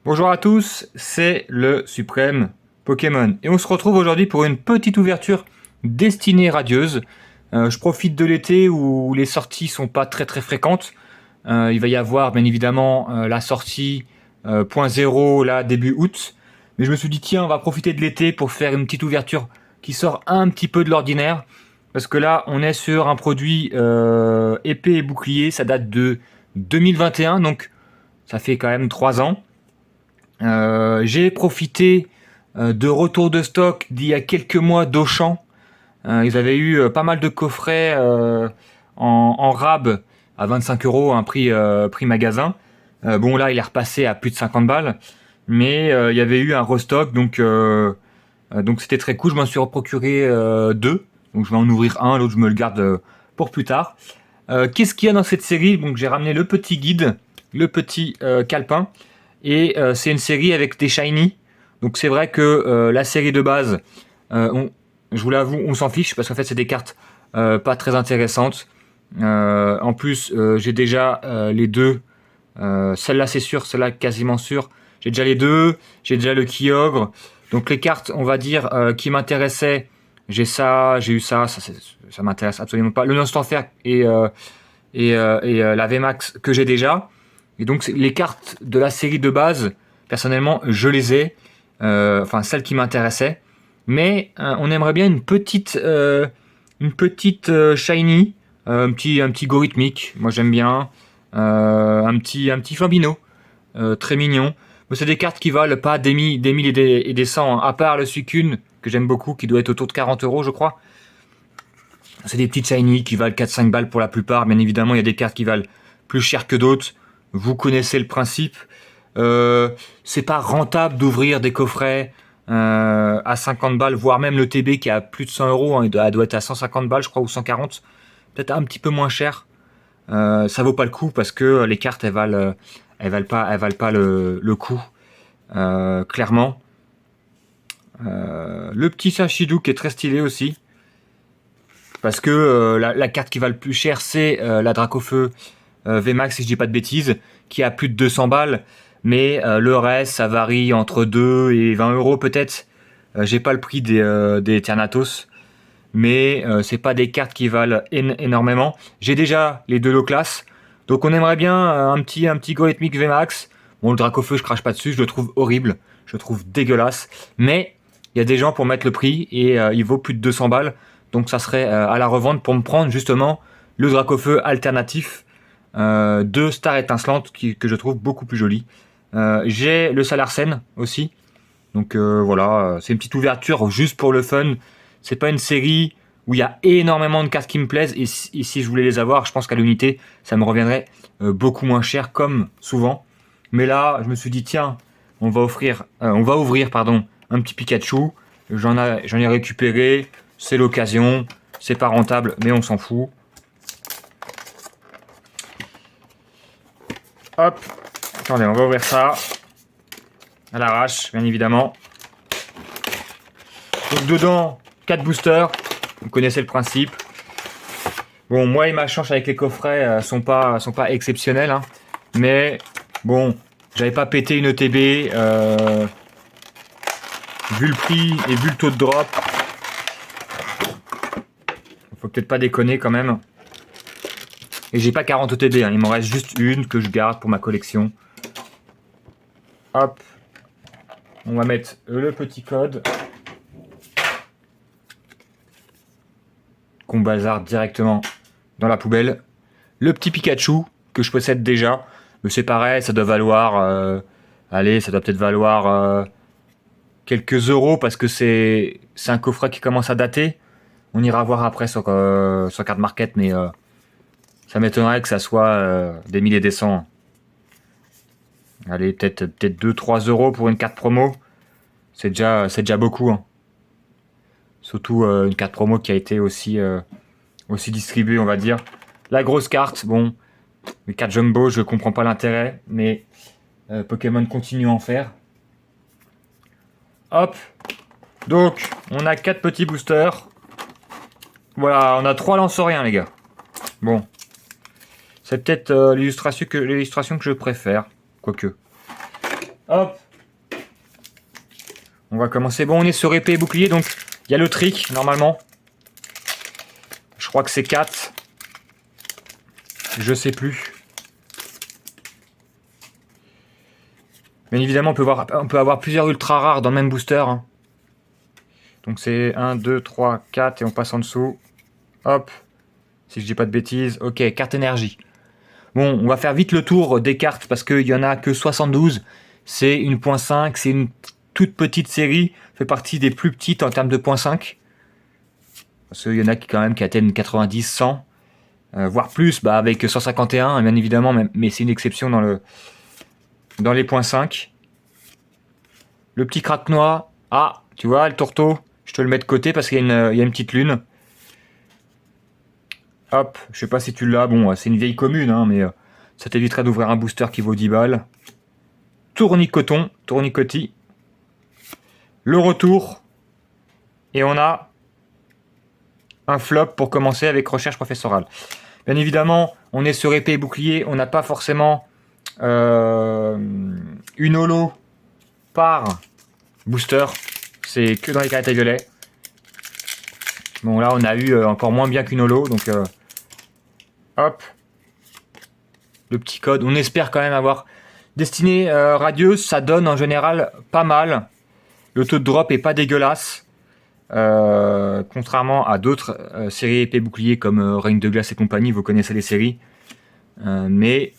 Bonjour à tous, c'est le Suprême Pokémon et on se retrouve aujourd'hui pour une petite ouverture destinée radieuse. Je profite de l'été où les sorties sont pas très fréquentes. Il va y avoir bien évidemment la sortie point zéro là début août, mais je me suis dit tiens on va profiter de l'été pour faire une petite ouverture qui sort un petit peu de l'ordinaire parce que là on est sur un produit épée et bouclier, ça date de 2021 donc ça fait quand même 3 ans. J'ai profité de retour de stock d'il y a quelques mois d'Auchan. Ils avaient eu pas mal de coffrets en rab à 25 euros, un prix magasin. Bon là, il est repassé à plus de 50 balles, mais il y avait eu un restock, donc c'était très cool. Je m'en suis procuré deux, donc je vais en ouvrir un, l'autre je me le garde pour plus tard. Qu'est-ce qu'il y a dans cette série? Donc j'ai ramené le petit guide, le petit calepin. Et c'est une série avec des shiny. Donc c'est vrai que la série de base, je vous l'avoue, on s'en fiche parce qu'en fait c'est des cartes pas très intéressantes. En plus, j'ai déjà les deux. Celle-là c'est sûr, celle-là quasiment sûr. J'ai déjà les deux. J'ai déjà le Kyogre. Donc les cartes, on va dire, qui m'intéressaient. J'ai ça, j'ai eu ça. Ça m'intéresse absolument pas. Le Nostanfer et la VMAX que j'ai déjà. Et donc les cartes de la série de base, personnellement, je les ai. Enfin, celles qui m'intéressaient. Mais on aimerait bien une petite shiny, un petit Gorithmique. Moi j'aime bien. Un petit Flambino, très mignon. Mais c'est des cartes qui valent pas des 1000 et des 100, hein, à part le Suicune, que j'aime beaucoup, qui doit être autour de 40 euros, je crois. C'est des petites shiny qui valent 4-5 balles pour la plupart. Bien évidemment, il y a des cartes qui valent plus cher que d'autres. Vous connaissez le principe. C'est pas rentable d'ouvrir des coffrets à 50 balles, voire même le TB qui a plus de 100 euros. Hein, elle doit être à 150 balles, je crois, ou 140. Peut-être un petit peu moins cher. Ça vaut pas le coup parce que les cartes, elles valent pas le coup. Clairement. Le petit Sachidou qui est très stylé aussi. Parce que la carte qui va le plus cher, c'est la Dracofeu VMAX, si je dis pas de bêtises, qui a plus de 200 balles. Mais le reste, ça varie entre 2 et 20 euros peut-être. J'ai pas le prix des Eternatus. Mais c'est pas des cartes qui valent énormément. J'ai déjà les deux low class. Donc on aimerait bien un petit Gorithmic VMAX. Bon, le Dracofeu, je crache pas dessus, je le trouve horrible. Je le trouve dégueulasse. Mais il y a des gens pour mettre le prix et il vaut plus de 200 balles. Donc ça serait à la revente pour me prendre justement le Dracofeu alternatif de Star Étincelante que je trouve beaucoup plus joli. J'ai le Salarsen aussi. Donc voilà, c'est une petite ouverture juste pour le fun. C'est pas une série où il y a énormément de cartes qui me plaisent. Et si je voulais les avoir, je pense qu'à l'unité, ça me reviendrait beaucoup moins cher comme souvent. Mais là, je me suis dit tiens, on va ouvrir pardon, un petit Pikachu. J'en ai récupéré. C'est l'occasion. C'est pas rentable, mais on s'en fout. Hop. Attendez, on va ouvrir ça. À l'arrache, bien évidemment. Donc dedans, 4 boosters. Vous connaissez le principe. Bon, moi et ma chance avec les coffrets sont pas exceptionnels. Hein. Mais bon, j'avais pas pété une ETB. Vu le prix et vu le taux de drop. Faut peut-être pas déconner quand même. Et j'ai pas 40 ETB. Hein. Il m'en reste juste une que je garde pour ma collection. Hop. On va mettre le petit code. Qu'on bazarde directement dans la poubelle. Le petit Pikachu que je possède déjà. Mais c'est pareil, ça doit valoir... allez, ça doit peut-être valoir quelques euros parce que c'est un coffret qui commence à dater. On ira voir après sur Card Market, mais ça m'étonnerait que ça soit des 1000 et des 100. Allez, peut-être 2-3 euros pour une carte promo. C'est déjà beaucoup. Hein. Surtout une carte promo qui a été aussi distribuée, on va dire. La grosse carte, bon, les cartes jumbo, je comprends pas l'intérêt, mais Pokémon continue à en faire. Hop. Donc, on a 4 petits boosters. Voilà, on a 3 lance-rien, les gars. Bon. C'est peut-être l'illustration que je préfère. Quoique. Hop. On va commencer. Bon, on est sur épée et bouclier, donc il y a le trick, normalement. Je crois que c'est 4. Je sais plus. Bien évidemment, on peut avoir plusieurs ultra rares dans le même booster. Hein. Donc c'est 1, 2, 3, 4 et on passe en dessous. Hop. Si je dis pas de bêtises. Ok, carte énergie. Bon, on va faire vite le tour des cartes parce qu'il y en a que 72. C'est une .5, c'est une toute petite série. Fait partie des plus petites en termes de .5. Parce qu'il y en a quand même qui atteignent 90, 100. Voire plus, avec 151, bien évidemment, mais c'est une exception dans les .5. Le petit craque-noix. Ah, tu vois, le tourteau. Je te le mets de côté parce qu'il y a une petite lune. Hop, je sais pas si tu l'as. Bon, c'est une vieille commune, hein, mais ça t'évitera d'ouvrir un booster qui vaut 10 balles. Tournicotis. Le retour. Et on a un flop pour commencer avec recherche professorale. Bien évidemment, on est sur épée et bouclier. On n'a pas forcément une holo par booster. C'est que dans les cartes à violet. Bon, là, on a eu encore moins bien qu'une holo. Donc, hop. Le petit code. On espère quand même avoir destinée radieuse. Ça donne en général pas mal. Le taux de drop est pas dégueulasse. Contrairement à d'autres séries épée bouclier comme Règne de glace et compagnie. Vous connaissez les séries. Mais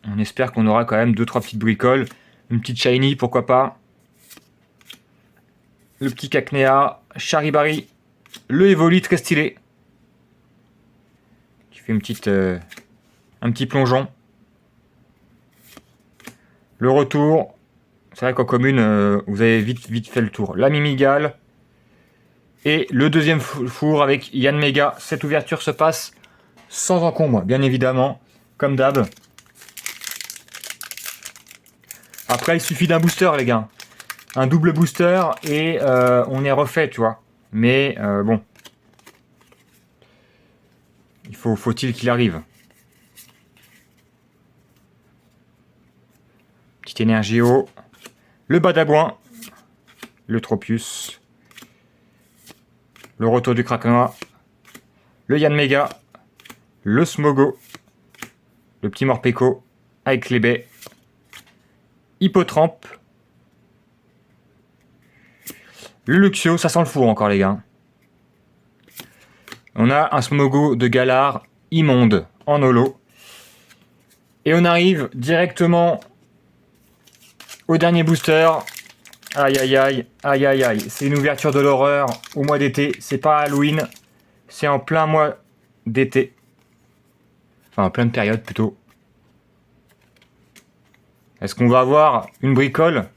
on espère qu'on aura quand même 2-3 petites bricoles. Une petite shiny, pourquoi pas. Le petit Cacnea. Charibari. Le Evoli très stylé. Qui fait un petit plongeon. Le retour. C'est vrai qu'en commune, vous avez vite fait le tour. La Mimigale. Et le deuxième four avec Yann Mega. Cette ouverture se passe sans encombre, bien évidemment. Comme d'hab. Après, il suffit d'un booster, les gars. Un double booster et on est refait, tu vois. Mais bon. Faut-il qu'il arrive. Petite énergie haut. Le Badabouin. Le Tropius. Le retour du Krakenoa. Le Yann Mega. Le Smogo. Le petit Morpeko. Avec les baies. Hippotrampe. Le Luxio, ça sent le four encore les gars. On a un Smogo de Galar immonde en holo. Et on arrive directement au dernier booster. Aïe aïe aïe, aïe aïe aïe. C'est une ouverture de l'horreur au mois d'été. C'est pas Halloween, c'est en plein mois d'été. Enfin en pleine période plutôt. Est-ce qu'on va avoir une bricole?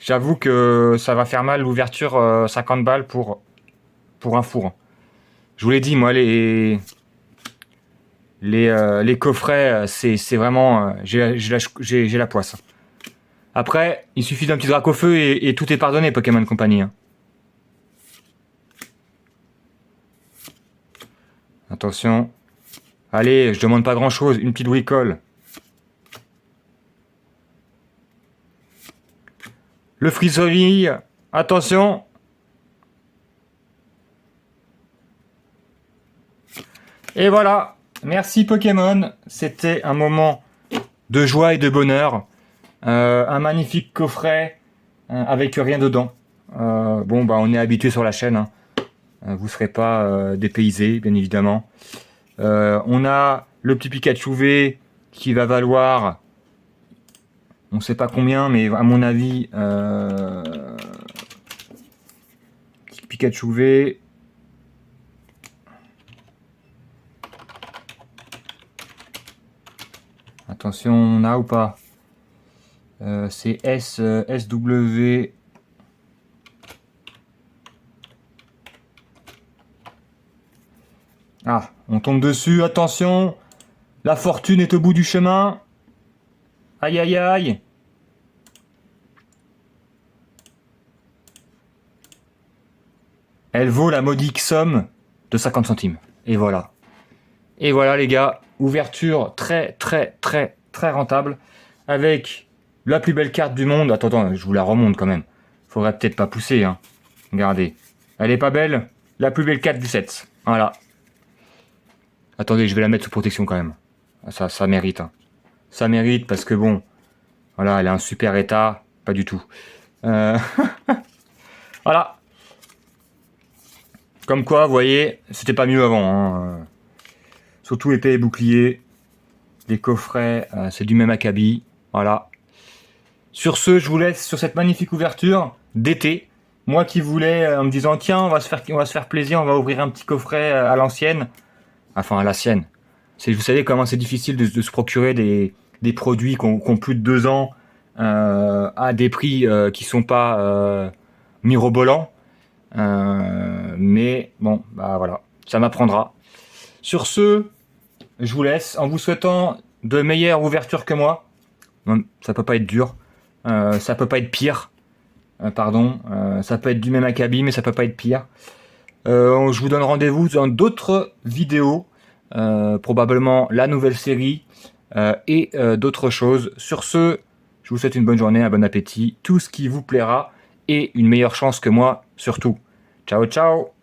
J'avoue que ça va faire mal l'ouverture 50 balles pour un four. Je vous l'ai dit, moi, les coffrets, c'est vraiment... j'ai la poisse. Après, il suffit d'un petit drac au feu et tout est pardonné, Pokémon Company. Hein. Attention. Allez, je demande pas grand-chose. Une petite bricole. Le Frisoli. Attention. Et voilà. Merci Pokémon. C'était un moment de joie et de bonheur. Un magnifique coffret avec rien dedans. Bon, on est habitué sur la chaîne. Hein. Vous ne serez pas dépaysé, bien évidemment. On a le petit Pikachu V qui va valoir, on ne sait pas combien, mais à mon avis, Pikachu V. Attention, on a ou pas? C'est SW. Ah, on tombe dessus, attention. La fortune est au bout du chemin. Aïe aïe aïe. Elle vaut la modique somme de 50 centimes. Et voilà. Et voilà les gars, ouverture très rentable. Avec La plus belle carte du monde. Attends, je vous la remonte quand même. Faudrait peut-être pas pousser, hein. Regardez. Elle est pas belle? La plus belle carte du set. Voilà. Attendez, je vais la mettre sous protection quand même. Ça mérite, hein. Ça mérite parce que bon, voilà, elle est en super état. Pas du tout. Euh, Voilà. Comme quoi, vous voyez, c'était pas mieux avant, hein. Surtout épée et bouclier. Les coffrets, c'est du même acabit. Voilà. Sur ce, je vous laisse sur cette magnifique ouverture d'été. Moi qui voulais, en me disant, tiens, on va se faire plaisir, on va ouvrir un petit coffret à l'ancienne. Enfin, à la sienne. Vous savez comment c'est difficile de se procurer des produits qui ont plus de 2 ans à des prix qui sont pas mirobolants. Mais bon, bah voilà, ça m'apprendra. Sur ce, je vous laisse en vous souhaitant de meilleures ouvertures que moi. Non, ça peut pas être dur, ça peut pas être pire. Pardon, ça peut être du même acabit, mais ça peut pas être pire. Je vous donne rendez-vous dans d'autres vidéos, probablement la nouvelle série et d'autres choses. Sur ce, je vous souhaite une bonne journée, un bon appétit, tout ce qui vous plaira et une meilleure chance que moi surtout. Ciao ciao!